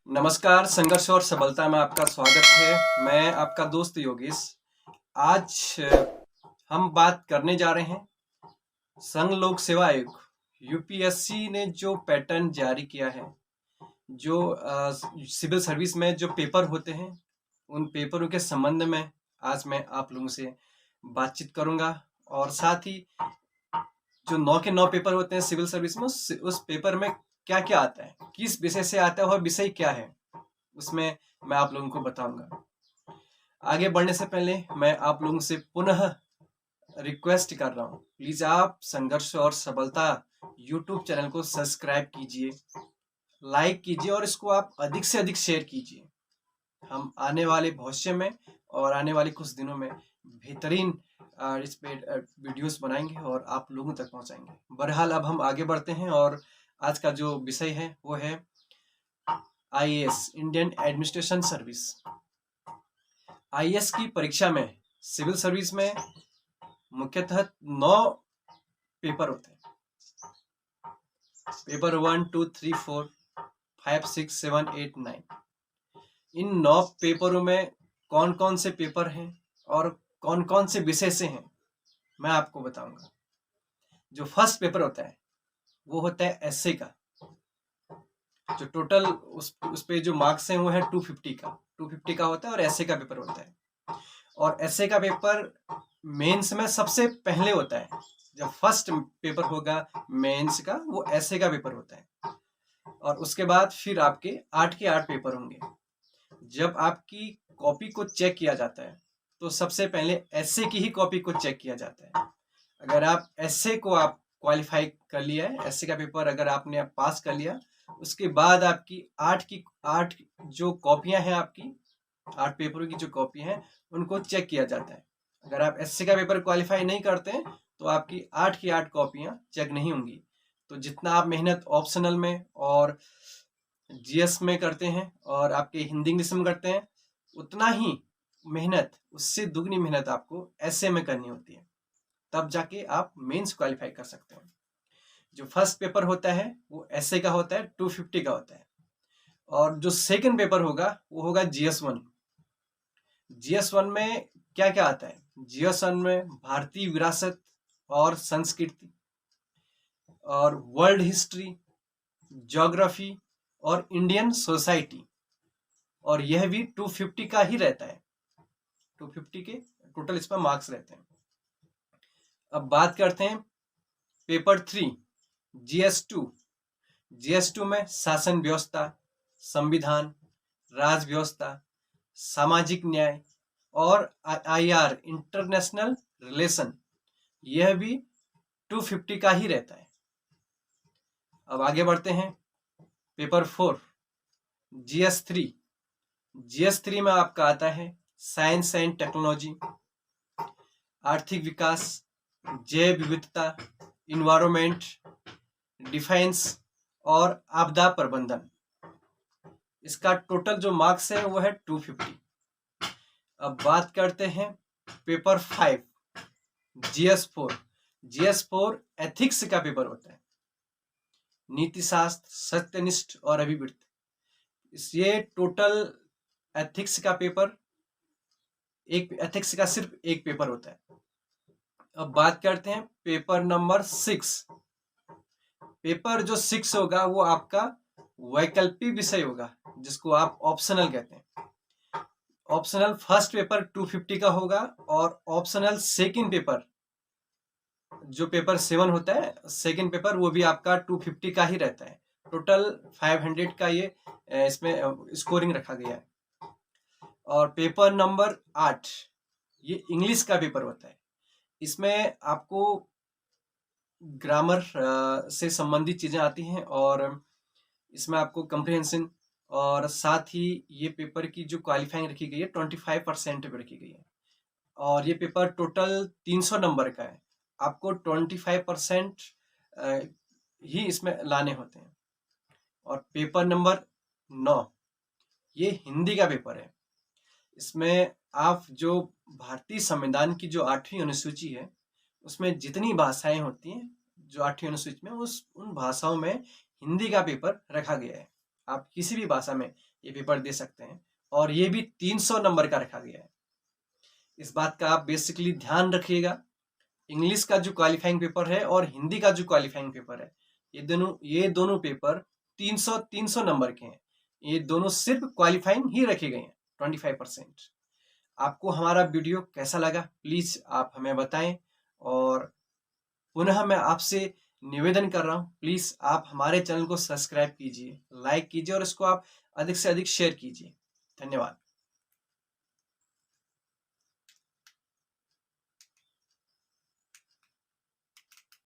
नमस्कार, संघर्ष और सबलता में आपका स्वागत है। मैं आपका दोस्त योगेश। आज हम बात करने जा रहे हैं संघ लोक सेवा आयोग यूपीएससी ने जो पैटर्न जारी किया है, जो सिविल सर्विस में जो पेपर होते हैं, उन पेपरों के संबंध में आज मैं आप लोगों से बातचीत करूंगा। और साथ ही जो 9 के 9 पेपर होते हैं सिविल सर्विस में, उस पेपर में क्या क्या आता है, किस विषय से आता है और विषय क्या है, उसमें मैं आप लोगों को बताऊंगा। आगे बढ़ने से पहले मैं आप लोगों से पुनः रिक्वेस्ट कर रहा हूँ, प्लीज आप संघर्ष और सबलता यूट्यूब चैनल को सब्सक्राइब कीजिए, लाइक कीजिए और इसको आप अधिक से अधिक शेयर कीजिए। हम आने वाले भविष्य में और आने वाले कुछ दिनों में बेहतरीन इस पे वीडियोस बनाएंगे और आप लोगों तक पहुंचाएंगे। बहरहाल अब हम आगे बढ़ते हैं और आज का जो विषय है वो है IAS, Indian administration service. IAS की परीक्षा में सिविल सर्विस में मुख्यतः 9 पेपर होते हैं। पेपर 1, 2, 3, 4, 5, 6, 7, 8, 9। इन 9 पेपरों में कौन कौन से पेपर हैं और कौन कौन से विषय से हैं, मैं आपको बताऊंगा। जो फर्स्ट पेपर होता है वो होता है एसए का। जो टोटल उस पे जो मार्क्स हैं वो है 250 का होता है और एसए का पेपर होता है। और एसए का पेपर मेंस में सबसे पहले होता है। जब फर्स्ट पेपर होगा मेंस का, वो एसए का पेपर होता है। और उसके बाद फिर आपके 8 के 8 पेपर होंगे। जब आपकी कॉपी को चेक किया जाता है तो सबसे पहले एसए की ही कॉपी को चेक किया जाता है। अगर आप एसए को आप क्वालिफाई कर लिया है, एसए का पेपर अगर आपने पास कर लिया, उसके बाद आपकी 8 जो कॉपियां हैं, आपकी 8 पेपरों की जो कॉपी हैं, उनको चेक किया जाता है। अगर आप एसए का पेपर क्वालिफाई नहीं करते हैं तो आपकी 8 की 8 कॉपियां चेक नहीं होंगी। तो जितना आप मेहनत ऑप्शनल में और जीएस में करते हैं और आपके हिंदी इंग्लिश में करते हैं, उतना ही मेहनत, उससे दुगनी मेहनत आपको एसए में करनी होती है। तब जाके आप मेंस क्वालिफाई कर सकते हैं। जो फर्स्ट पेपर होता है वो एसए का होता है, 250 का होता है। और जो सेकंड पेपर होगा वो होगा जीएस 1। जीएस 1 में क्या क्या आता है? जीएस 1 में भारतीय विरासत और संस्कृति और वर्ल्ड हिस्ट्री, ज्योग्राफी और इंडियन सोसाइटी। और यह भी 250 का ही रहता है। 250 के टोटल इस पर मार्क्स रहते हैं। अब बात करते हैं पेपर 3 जीएस 2। जीएस 2 में शासन व्यवस्था, संविधान, राज व्यवस्था, सामाजिक न्याय और आईआर, इंटरनेशनल रिलेशन, यह भी 250 का ही रहता है। अब आगे बढ़ते हैं पेपर 4 जीएस 3। जीएस 3 में आपका आता है साइंस एंड टेक्नोलॉजी, आर्थिक विकास, जैव विविधता, इन्वायरमेंट, डिफेंस और आपदा प्रबंधन। इसका टोटल जो मार्क्स है वो है 250। अब बात करते हैं पेपर 5 जीएस 4। जीएस 4 एथिक्स का पेपर होता है। नीति शास्त्र, सत्यनिष्ठ और अभिवृत्ति, ये टोटल एथिक्स का पेपर, एक एथिक्स का सिर्फ एक पेपर होता है। अब बात करते हैं पेपर नंबर 6। पेपर जो 6 होगा वो आपका वैकल्पिक विषय होगा, जिसको आप ऑप्शनल कहते हैं। ऑप्शनल फर्स्ट पेपर 250 का होगा और ऑप्शनल सेकंड पेपर, जो पेपर 7 होता है सेकंड पेपर, वो भी आपका 250 का ही रहता है। टोटल 500 का ये इसमें स्कोरिंग रखा गया है। और पेपर नंबर 8 ये इंग्लिश का पेपर होता है। इसमें आपको ग्रामर से संबंधित चीजें आती हैं और इसमें आपको कंप्रिहेंशन और साथ ही ये पेपर की जो क्वालिफाइंग रखी गई है 25% पे रखी गई है। और ये पेपर टोटल 300 नंबर का है। आपको 25% ही इसमें लाने होते हैं। और पेपर नंबर 9 ये हिंदी का पेपर है। इसमें आप जो भारतीय संविधान की जो 8वीं अनुसूची है, उसमें जितनी भाषाएं होती हैं जो 8वीं अनुसूची में, उन भाषाओं में हिंदी का पेपर रखा गया है। आप किसी भी भाषा में ये पेपर दे सकते हैं और ये भी 300 नंबर का रखा गया है। इस बात का आप बेसिकली ध्यान रखिएगा। इंग्लिश का जो क्वालिफाइंग पेपर है और हिंदी का जो क्वालिफाइंग पेपर है, ये दोनों पेपर 300 नंबर के हैं। ये दोनों सिर्फ क्वालिफाइंग ही रखे गए हैं 25%। आपको हमारा वीडियो कैसा लगा प्लीज आप हमें बताएं और पुनः मैं आपसे निवेदन कर रहा हूं, प्लीज आप हमारे चैनल को सब्सक्राइब कीजिए, लाइक कीजिए और इसको आप अधिक से अधिक शेयर कीजिए। धन्यवाद।